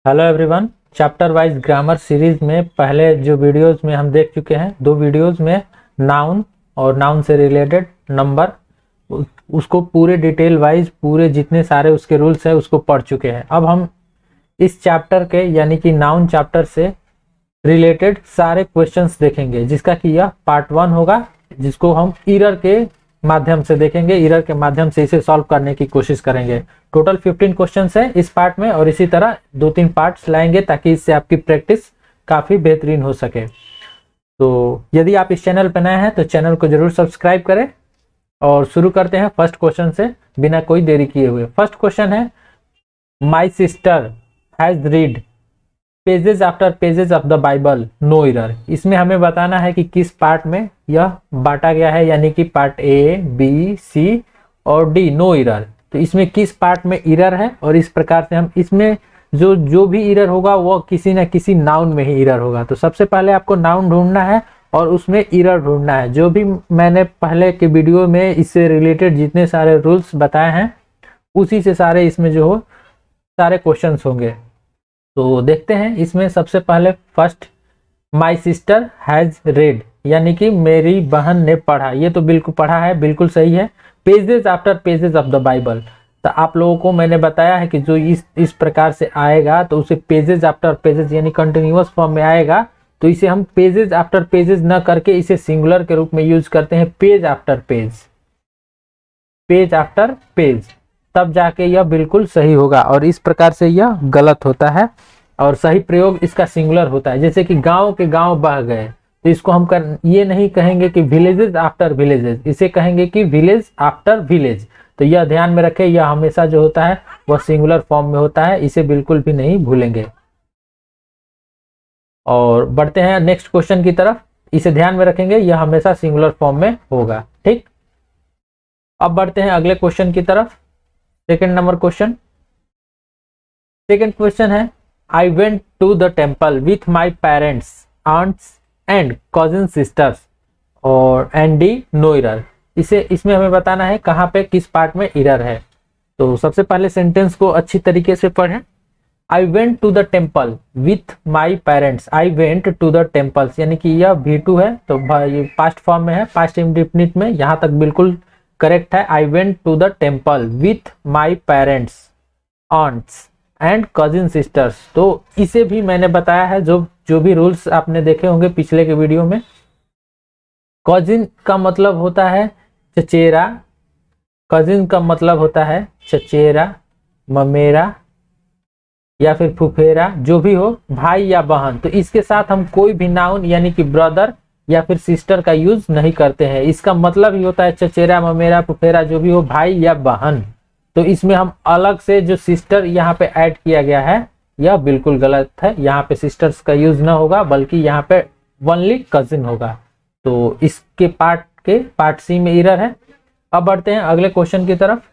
Hello everyone. Chapter wise grammar series में पहले जो वीडियोस में हम देख चुके हैं, दो वीडियोस में नाउन और नाउन से रिलेटेड नंबर उसको पूरे डिटेल वाइज पूरे जितने सारे उसके रूल्स हैं उसको पढ़ चुके हैं। अब हम इस चैप्टर के यानी कि नाउन चैप्टर से रिलेटेड सारे क्वेश्चंस देखेंगे, जिसका कि यह पार्ट 1 होगा, जिसको हम ईरर के माध्यम से देखेंगे। ईरर के माध्यम से इसे सॉल्व करने की कोशिश करेंगे। टोटल 15 क्वेश्चंस है इस पार्ट में और इसी तरह 2-3 पार्ट्स लाएंगे ताकि इससे आपकी प्रैक्टिस काफी बेहतरीन हो सके। तो यदि आप इस चैनल पर नए हैं तो चैनल को जरूर सब्सक्राइब करें और शुरू करते हैं फर्स्ट क्वेश्चन से बिना कोई देरी किए हुए। फर्स्ट क्वेश्चन है, my sister has read pages after pages of the Bible no error. इसमें हमें बताना है कि किस पार्ट में यह बांटा गया है, यानी कि पार्ट ए, बी, सी और डी, नो एरर। तो इसमें किस पार्ट में एरर है और इस प्रकार से हम इसमें जो भी एरर होगा वो किसी न किसी नाउन में ही एरर होगा। तो सबसे पहले आपको नाउन ढूंढना है और उसमें एरर ढूंढना है। जो भी मैंने पहले के वीडियो में इससे रिलेटेड जितने सारे रूल्स बताए हैं उसी से सारे इसमें जो हो सारे क्वेश्चंस होंगे। तो देखते हैं इसमें सबसे पहले first, my sister has red, यानी कि मेरी बहन ने पढ़ा। ये तो बिल्कुल पढ़ा है, बिल्कुल सही है। Pages after pages of the Bible, तो आप लोगों को मैंने बताया है कि जो इस प्रकार से आएगा तो उसे पेजेस आफ्टर पेजेस यानी कंटिन्यूअस फॉर्म में आएगा। तो इसे हम पेजेस आफ्टर पेजेस न करके इसे सिंगुलर के रूप में यूज करते हैं, page after page, page after page, तब जाके यह बिल्कुल सही होगा। और इस प्रकार से यह गलत होता है और सही प्रयोग इसका सिंगुलर होता है। जैसे कि गांव के गांव बह गए, तो इसको हम ये नहीं कहेंगे कि विलेजेस आफ्टर विलेजेस, इसे कहेंगे कि विलेज आफ्टर विलेज। तो यह ध्यान में रखें, यह हमेशा जो होता है वह सिंगुलर फॉर्म में होता है, इसे बिल्कुल भी नहीं भूलेंगे। और बढ़ते हैं नेक्स्ट क्वेश्चन की तरफ, इसे ध्यान में रखेंगे, यह हमेशा सिंगुलर फॉर्म में होगा। ठीक, अब बढ़ते हैं अगले क्वेश्चन की तरफ। Second number question, second question है, I went to the temple with my parents, aunts and cousin sisters और एंड डी नो एरर। इसमें हमें बताना है कहाँ पे किस पार्ट में एरर है। तो सबसे पहले सेंटेंस को अच्छी तरीके से पढ़ें। I went to the temple with my parents, I went to the temples, यानी कि यह V2 है तो ये पास्ट फॉर्म में है, पास्ट इंडेफिनिट में, यहाँ तक बिल्कुल करेक्ट है। I went to the temple with my parents, aunts and cousin sisters. तो इसे भी मैंने बताया है, जो भी रूल्स आपने देखे होंगे पिछले के वीडियो में। कजिन का मतलब होता है चचेरा, कजिन का मतलब होता है चचेरा, ममेरा या फिर फुफेरा, जो भी हो, भाई या बहन। तो इसके साथ हम कोई भी नाउन यानी कि ब्रदर या फिर सिस्टर का यूज नहीं करते हैं। इसका मतलब ही होता है चचेरा, ममेरा, फुफेरा, जो भी हो, भाई या बहन। तो इसमें हम अलग से जो सिस्टर यहाँ पे ऐड किया गया है यह बिल्कुल गलत है। यहाँ पे सिस्टर्स का यूज ना होगा बल्कि यहाँ पे ओनली कजिन होगा। तो इसके पार्ट सी में एरर है। अब बढ़ते हैं अगले क्वेश्चन की तरफ।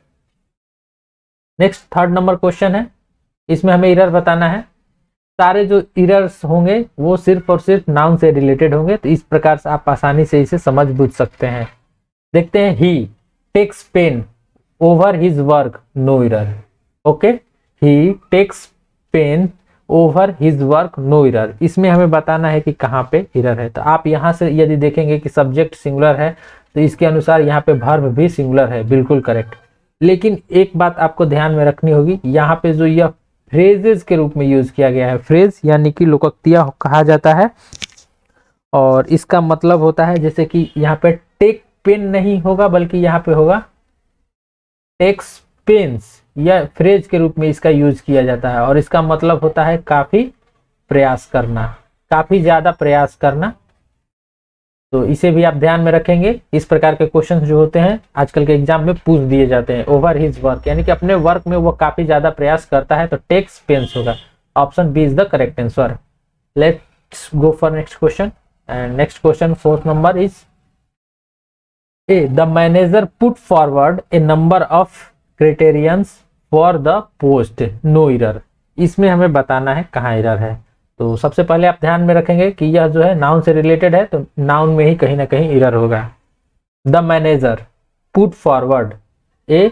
नेक्स्ट थर्ड नंबर क्वेश्चन है, इसमें हमें एरर बताना है। सारे जो एरर्स होंगे वो सिर्फ और सिर्फ नाउन से रिलेटेड होंगे, तो इस प्रकार से आप आसानी से इसे समझ बूझ सकते हैं। देखते हैं, he takes pain over his work no error. Okay, he takes pain over his work no error. इसमें हमें बताना है कि कहाँ पे एरर है। तो आप यहाँ से यदि देखेंगे कि सब्जेक्ट सिंगुलर है तो इसके अनुसार यहाँ पे वर्ब भी सिंगुलर है, बिल्कुल करेक्ट। लेकिन एक बात आपको ध्यान में रखनी होगी, यहाँ पे जो यह फ्रेजेस के रूप में यूज किया गया है, फ्रेज यानी कि लोकोक्तियां कहा जाता है, और इसका मतलब होता है जैसे कि यहाँ पे टेक पेन नहीं होगा बल्कि यहाँ पे होगा टेक्स पेन्स, यह फ्रेज के रूप में इसका यूज किया जाता है। और इसका मतलब होता है काफी प्रयास करना, काफी ज्यादा प्रयास करना। तो इसे भी आप ध्यान में रखेंगे। इस प्रकार के क्वेश्चन जो होते हैं आजकल के एग्जाम में पूछ दिए जाते हैं। ओवर हिज वर्क यानी कि अपने वर्क में वो काफी ज्यादा प्रयास करता है, तो टेक्स पेन्स होगा। Option B is the correct answer. Let's go for next question. And next question fourth number is, A the manager put forward a number of criterions for the post no error. इसमें हमें बताना है कहाँ error है। तो सबसे पहले आप ध्यान में रखेंगे कि यह जो है नाउन से रिलेटेड है, तो नाउन में ही कहीं ना कहीं एरर होगा। The manager put forward a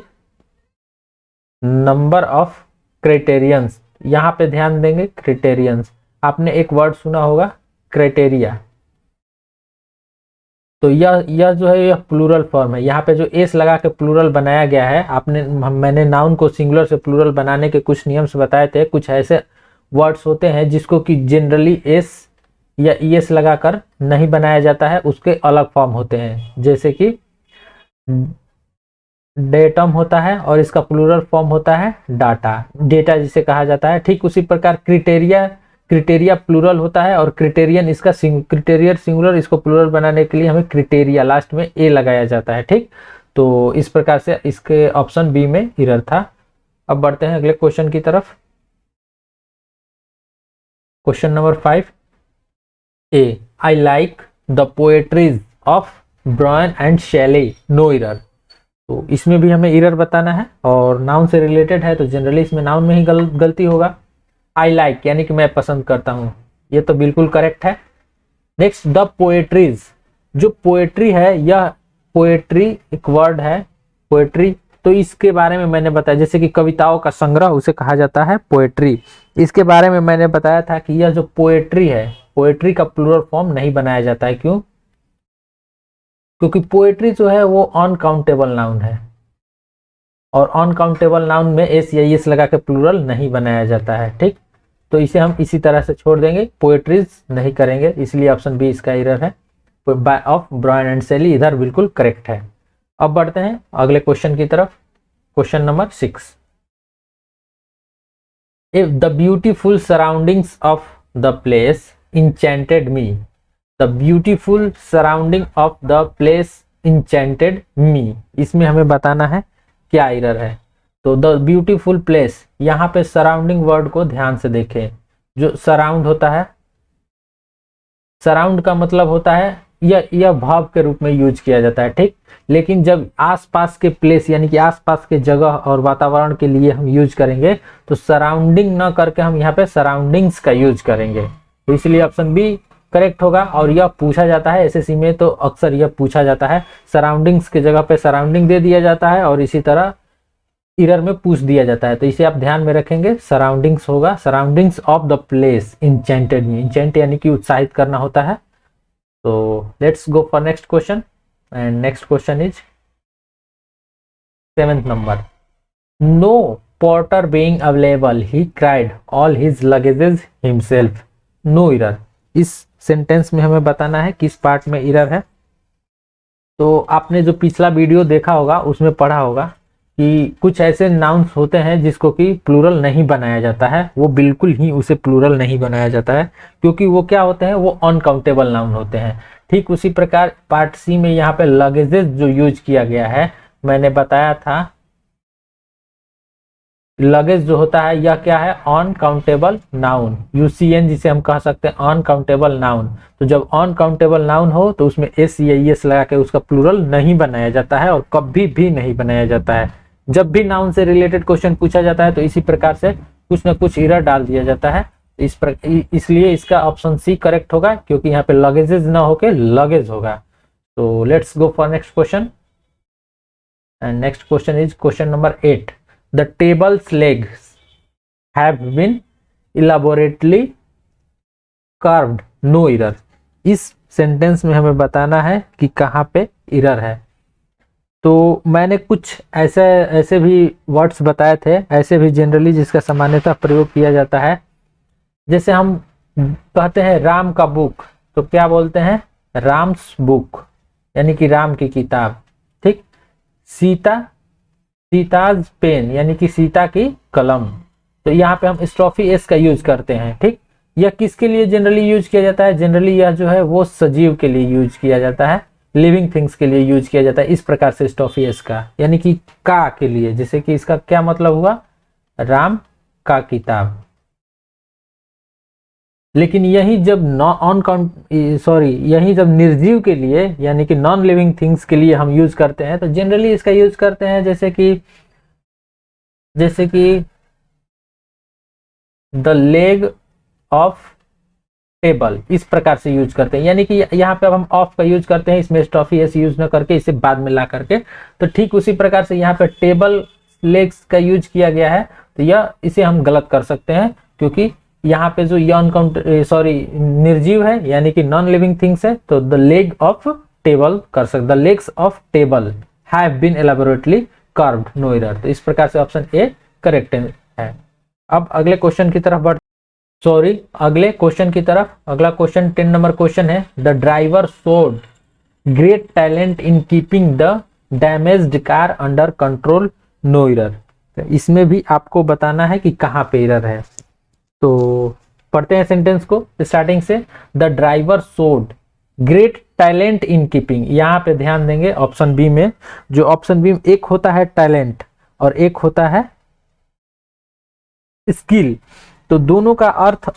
number of criterions यहाँ पे ध्यान देंगे क्राइटेरियंस। आपने एक वर्ड सुना होगा क्राइटेरिया, तो यह जो है यह प्लूरल फॉर्म है। यहाँ पे जो एस लगा के प्लूरल बनाया गया है, मैंने नाउन को सिंगुलर से प्लूरल बनाने के कुछ नियम्स बताए थे। कुछ ऐसे वर्ड्स होते हैं जिसको कि जनरली एस या ईएस लगाकर नहीं बनाया जाता है, उसके अलग फॉर्म होते हैं। जैसे कि डेटम होता है और इसका प्लूरल फॉर्म होता है डाटा, डेटा जिसे कहा जाता है। ठीक उसी प्रकार क्रिटेरिया प्लूरल होता है और क्रिटेरियन इसका क्रिटेरियर सिंगुलर, इसको प्लूरल बनाने के लिए हमें क्रिटेरिया लास्ट में ए लगाया जाता है। ठीक, तो इस प्रकार से इसके ऑप्शन बी में एरर था। अब बढ़ते हैं अगले क्वेश्चन की तरफ। Question number 5 A, I like the poetries of Byron and Shelley, no error. तो इसमें भी हमें एरर बताना है और नाउन से रिलेटेड है, तो जनरली इसमें नाउन में ही गलती होगा। आई लाइक यानी कि मैं पसंद करता हूं, ये तो बिल्कुल करेक्ट है। नेक्स्ट द पोएट्रीज, जो पोएट्री है, यह पोएट्री एक वर्ड है पोएट्री, तो इसके बारे में मैंने बताया, जैसे कि कविताओं का संग्रह उसे कहा जाता है पोएट्री। इसके बारे में मैंने बताया था कि यह जो पोएट्री है, पोएट्री का प्लूरल फॉर्म नहीं बनाया जाता है। क्यों? क्योंकि पोएट्री जो है वो अनकाउंटेबल नाउन है और अनकाउंटेबल नाउन में एस या एस लगा के प्लूरल नहीं बनाया जाता है। ठीक, तो इसे हम इसी तरह से छोड़ देंगे, पोएट्रीज नहीं करेंगे, इसलिए ऑप्शन बी इसका एरर है। ऑफ ब्रायन एंड शेली इधर बिल्कुल करेक्ट है। अब बढ़ते हैं अगले क्वेश्चन की तरफ। Question number 6, if the beautiful surroundings of the place enchanted me, the beautiful surrounding of the place enchanted me, इसमें हमें बताना है क्या एरर है। तो द ब्यूटीफुल प्लेस, यहाँ पे सराउंडिंग वर्ड को ध्यान से देखें। जो सराउंड होता है, सराउंड का मतलब होता है यह भाव के रूप में यूज किया जाता है। ठीक, लेकिन जब आसपास के प्लेस यानी कि आसपास के जगह और वातावरण के लिए हम यूज करेंगे तो सराउंडिंग ना करके हम यहाँ पे सराउंडिंग्स का यूज करेंगे। तो इसलिए ऑप्शन बी करेक्ट होगा। और यह पूछा जाता है एसएससी में, तो अक्सर यह पूछा जाता है, सराउंडिंग्स के जगह पे सराउंडिंग दे दिया जाता है और इसी तरह एरर में पूछ दिया जाता है। तो इसे आप ध्यान में रखेंगे, सराउंडिंग्स होगा, surroundings of the place enchanted me. Enchant यानी कि उत्साहित करना होता है। तो let's go for next question and next question is 7th number, no porter being available he cried all his luggages himself, no error. इस sentence में हमें बताना है किस पार्ट में एरर है। तो आपने जो पिछला वीडियो देखा होगा उसमें पढ़ा होगा कि कुछ ऐसे नाउन्स होते हैं जिसको कि प्लूरल नहीं बनाया जाता है, वो बिल्कुल ही उसे प्लूरल नहीं बनाया जाता है क्योंकि वो क्या होते हैं, वो अनकाउंटेबल नाउन होते हैं। ठीक उसी प्रकार पार्ट सी में यहाँ पे लगेजेस जो यूज किया गया है, मैंने बताया था लगेज जो होता है यह क्या है, अनकाउंटेबल नाउन, यूसीएन जिसे हम कह सकते हैं अनकाउंटेबल नाउन। तो जब अनकाउंटेबल नाउन हो तो उसमें एस या एस लगा के उसका प्लूरल नहीं बनाया जाता है और कभी भी नहीं बनाया जाता है। जब भी नाउन से रिलेटेड क्वेश्चन पूछा जाता है तो इसी प्रकार से कुछ ना कुछ एरर डाल दिया जाता है। इसलिए इसका ऑप्शन सी करेक्ट होगा क्योंकि यहाँ पे लगेजेस ना होके लगेज होगा। तो let's go for next question and next question is question number 8, the table's legs have been elaborately carved, no error। इस सेंटेंस में हमें बताना है कि कहाँ पे एरर है। तो मैंने कुछ ऐसे भी वर्ड्स बताए थे, ऐसे भी जनरली जिसका सामान्यतः प्रयोग किया जाता है। जैसे हम कहते हैं राम का बुक, तो क्या बोलते हैं, राम्स बुक यानी कि राम की किताब। ठीक, सीताज पेन यानी कि सीता की कलम, तो यहाँ पे हम स्ट्रॉफी एस का यूज करते हैं। ठीक, यह किसके लिए जनरली यूज किया जाता है, जनरली यह जो है वो सजीव के लिए यूज किया जाता है, लिविंग थिंग्स के लिए यूज किया जाता है। इस प्रकार से स्ट्रॉफी एस का यानी कि का के लिए, जैसे कि इसका क्या मतलब हुआ, राम का किताब। लेकिन यही जब यही जब निर्जीव के लिए यानी कि नॉन लिविंग थिंग्स के लिए हम यूज करते हैं तो जनरली इसका यूज करते हैं जैसे कि द लेग ऑफ टेबल, इस प्रकार से यूज करते हैं। यानी कि यहाँ पे अब हम ऑफ का यूज करते हैं, इसमें स्टॉफी एस यूज न करके इसे बाद में ला करके। तो ठीक उसी प्रकार से यहाँ पे टेबल लेग्स का यूज किया गया है, तो तो यह इसे हम गलत कर सकते हैं, क्योंकि यहाँ पे जो ये निर्जीव है यानी कि नॉन लिविंग थिंग्स है, तो द लेग ऑफ टेबल कर सकते, the legs of table have been elaborately carved, no error. तो इस प्रकार से ऑप्शन ए करेक्ट है। अब अगले क्वेश्चन की तरफ अगले क्वेश्चन की तरफ। अगला क्वेश्चन 10 नंबर क्वेश्चन है, the driver showed great talent in keeping the damaged car under control, no error. तो इसमें भी आपको बताना है कि कहाँ पे एरर है। तो पढ़ते हैं सेंटेंस को स्टार्टिंग से। The driver showed great talent in keeping, यहाँ पे ध्यान देंगे ऑप्शन बी में। जो ऑप्शन बी में एक होता है टैलेंट और एक होता है स्किल, तो दोनों का अर्थ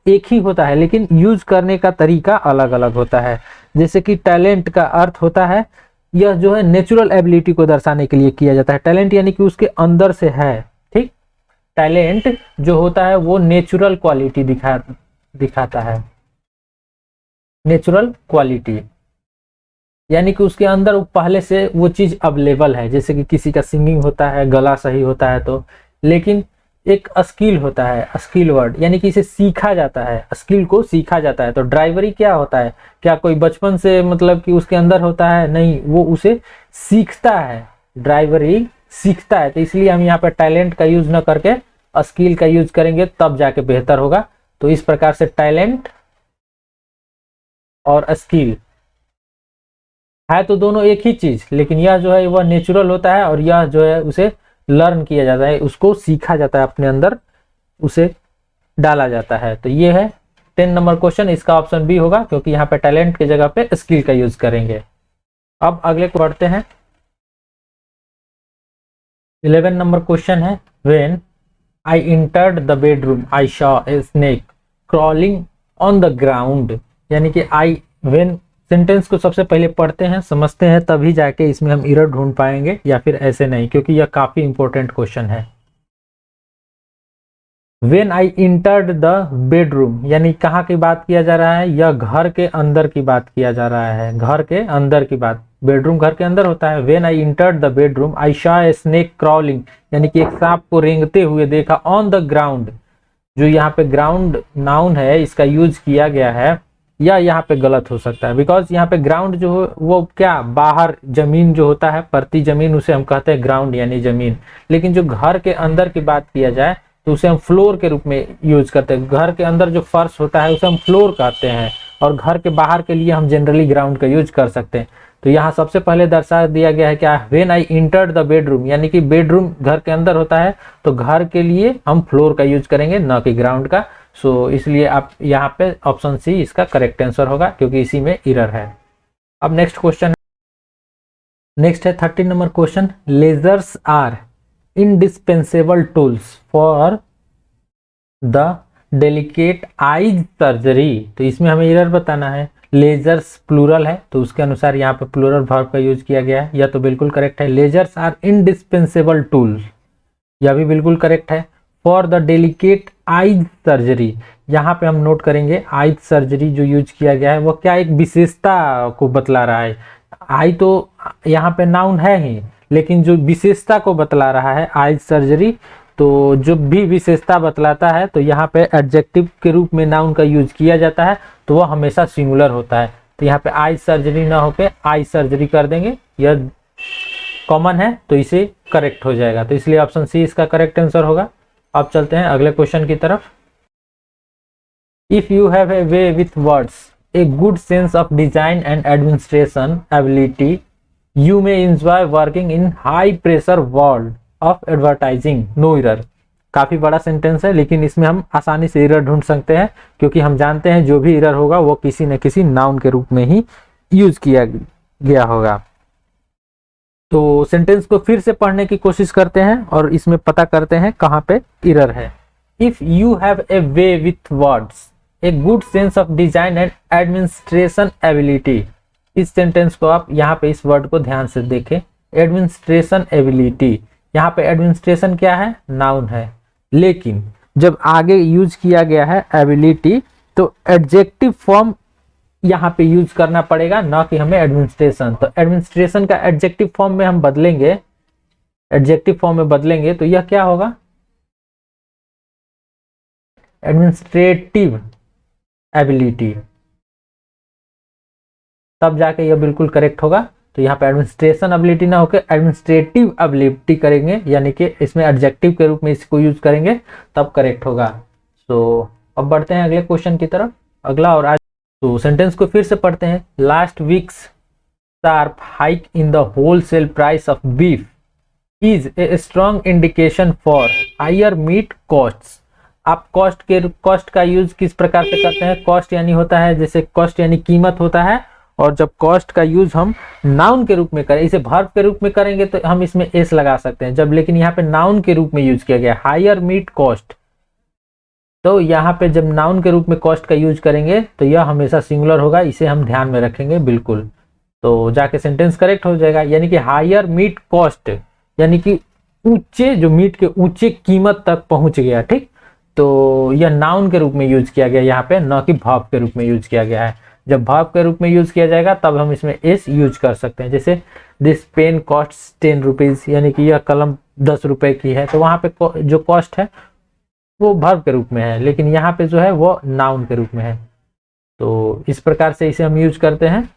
एक ही होता है, लेकिन यूज करने का तरीका अलग अलग होता है। जैसे कि टैलेंट का अर्थ होता है, यह जो है नेचुरल एबिलिटी को दर्शाने के लिए किया जाता है। टैलेंट यानी कि उसके अंदर से है, ठीक। टैलेंट जो होता है वो नेचुरल क्वालिटी दिखाता है, नेचुरल क्वालिटी यानी कि उसके अंदर पहले से वो चीज अवेलेबल है। जैसे कि किसी का सिंगिंग होता है, गला सही होता है तो, लेकिन एक स्किल होता है, स्किल वर्ड यानी कि इसे सीखा जाता है, स्किल को सीखा जाता है। तो ड्राइवरी क्या होता है, क्या कोई बचपन से मतलब कि उसके अंदर होता है, नहीं, वो उसे सीखता है, ड्राइवरी सीखता है। तो इसलिए हम यहाँ पे टैलेंट का यूज न करके स्किल का यूज करेंगे, तब जाके बेहतर होगा। तो इस प्रकार से टैलेंट और स्किल है तो दोनों एक ही चीज, लेकिन यह जो है वह नेचुरल होता है और यह जो है उसे लर्न किया जाता है, उसको सीखा जाता है, अपने अंदर उसे डाला जाता है। तो ये है 10 नंबर क्वेश्चन, इसका ऑप्शन बी होगा, क्योंकि यहाँ पे टैलेंट की जगह पे स्किल का यूज करेंगे। अब अगले को पढ़ते हैं। 11 नंबर क्वेश्चन है, when I entered the bedroom I saw a snake crawling on the ground, यानी कि आई व्हेन सेंटेंस को सबसे पहले पढ़ते हैं, समझते हैं, तभी जाके इसमें हम एरर ढूंढ पाएंगे, या फिर ऐसे नहीं, क्योंकि यह काफी इंपॉर्टेंट क्वेश्चन है। When I entered the bedroom यानी कहाँ की बात किया जा रहा है, यह घर के अंदर की बात किया जा रहा है, घर के अंदर की बात। बेडरूम घर के अंदर होता है। When I entered the bedroom I saw a snake crawling, यानी कि एक सांप को रेंगते हुए देखा, ऑन द ग्राउंड। जो यहाँ पे ग्राउंड नाउन है, इसका यूज किया गया है, या यहाँ पे गलत हो सकता है, बिकॉज यहाँ पे ग्राउंड जो हो वो क्या, बाहर जमीन जो होता है, परती जमीन, उसे हम कहते हैं ग्राउंड यानी जमीन। लेकिन जो घर के अंदर की बात किया जाए तो उसे हम फ्लोर के रूप में यूज करते हैं। घर के अंदर जो फर्श होता है उसे हम फ्लोर कहते हैं, और घर के बाहर के लिए हम जनरली ग्राउंड का यूज कर सकते हैं। तो यहाँ सबसे पहले दर्शा दिया गया है क्या, when I entered the bedroom, यानी कि बेडरूम घर के अंदर होता है, तो घर के लिए हम फ्लोर का यूज करेंगे, न कि ग्राउंड का। सो इसलिए आप यहाँ पे ऑप्शन सी इसका करेक्ट आंसर होगा, क्योंकि इसी में एरर है। अब नेक्स्ट क्वेश्चन, नेक्स्ट है 13 number question, lasers are indispensable tools for the delicate eyes surgery. तो इसमें हमें एरर बताना है। लेजर्स प्लूरल है, तो उसके अनुसार यहाँ पे प्लूरल वर्ब का यूज किया गया है, यह तो बिल्कुल करेक्ट है। लेजर्स आर इंडिस्पेंसेबल टूल्स, यह भी बिल्कुल करेक्ट है। For the delicate eyes surgery, यहाँ पे हम नोट करेंगे आईज सर्जरी जो यूज किया गया है वो क्या एक विशेषता को बतला रहा है। आई तो यहाँ पे नाउन है ही, लेकिन जो विशेषता को बतला रहा है आईज सर्जरी, तो जो भी विशेषता बतलाता है तो यहाँ पे एडजेक्टिव के रूप में नाउन का यूज किया जाता है, तो वह हमेशा सिंगुलर होता है। तो यहाँ पे आईज सर्जरी ना होके आई सर्जरी कर देंगे, यह कॉमन है तो इसे करेक्ट हो जाएगा। तो इसलिए ऑप्शन सी इसका करेक्ट आंसर होगा। अब चलते हैं अगले क्वेश्चन की तरफ। If you have a way with words, a good sense of design and administration ability, you may enjoy working in high pressure world of advertising, no error. काफी बड़ा सेंटेंस है, लेकिन इसमें हम आसानी से एरर ढूंढ सकते हैं, क्योंकि हम जानते हैं जो भी एरर होगा वो किसी न किसी नाउन के रूप में ही यूज किया गया होगा। तो सेंटेंस को फिर से पढ़ने की कोशिश करते हैं और इसमें पता करते हैं कहाँ पे एरर है। If you have a way with words, a good sense of design and administration ability, इस सेंटेंस को आप यहाँ पे इस वर्ड को ध्यान से देखें, एडमिनिस्ट्रेशन एबिलिटी। यहाँ पे एडमिनिस्ट्रेशन क्या है, नाउन है, लेकिन जब आगे यूज किया गया है एबिलिटी, तो एडजेक्टिव फॉर्म यहाँ पे यूज करना पड़ेगा, ना कि हमें एडमिनिस्ट्रेशन। तो एडमिनिस्ट्रेशन का एडजेक्टिव फॉर्म में हम बदलेंगे, एडजेक्टिव फॉर्म में बदलेंगे तो यह क्या होगा, एडमिनिस्ट्रेटिव एबिलिटी, तब जाके यह बिल्कुल करेक्ट होगा। तो यहाँ पे एडमिनिस्ट्रेशन एबिलिटी ना होकर एडमिनिस्ट्रेटिव एबिलिटी करेंगे, यानी कि इसमें एडजेक्टिव के रूप में इसको यूज करेंगे तब करेक्ट होगा। तो अब बढ़ते हैं अगले क्वेश्चन की तरफ। अगला और आज तो सेंटेंस को फिर से पढ़ते हैं। Last weeks sharp hike in the wholesale price of beef is a strong indication for higher meat costs. आप कॉस्ट का यूज किस प्रकार से करते हैं? कॉस्ट यानी होता है, जैसे कॉस्ट यानी कीमत होता है, और जब कॉस्ट का यूज हम नाउन के रूप में करें, इसे वर्ब के रूप में करेंगे तो हम इसमें एस लगा सकते हैं, जब लेकिन यहाँ पे नाउन के रूप में यूज किया गया हायर मीट कॉस्ट, तो यहाँ पे जब नाउन के रूप में कॉस्ट का यूज करेंगे तो यह हमेशा सिंगुलर होगा, इसे हम ध्यान में रखेंगे बिल्कुल। तो जाके सेंटेंस करेक्ट हो जाएगा, यानी कि हायर मीट कॉस्ट यानी कि ऊंचे, जो मीट के ऊंचे कीमत तक पहुंच गया, ठीक। तो यह नाउन के रूप में यूज किया गया यहाँ पे, न कि वर्ब के रूप में यूज किया गया है। जब वर्ब के रूप में यूज किया जाएगा तब हम इसमें एस यूज कर सकते हैं, जैसे दिस पेन कॉस्ट 10 रुपीज, यानी कि यह कलम 10 रुपए की है, तो वहां पे जो कॉस्ट है वो वर्ब के रूप में है, लेकिन यहाँ पे जो है वो नाउन के रूप में है। तो इस प्रकार से इसे हम यूज करते हैं।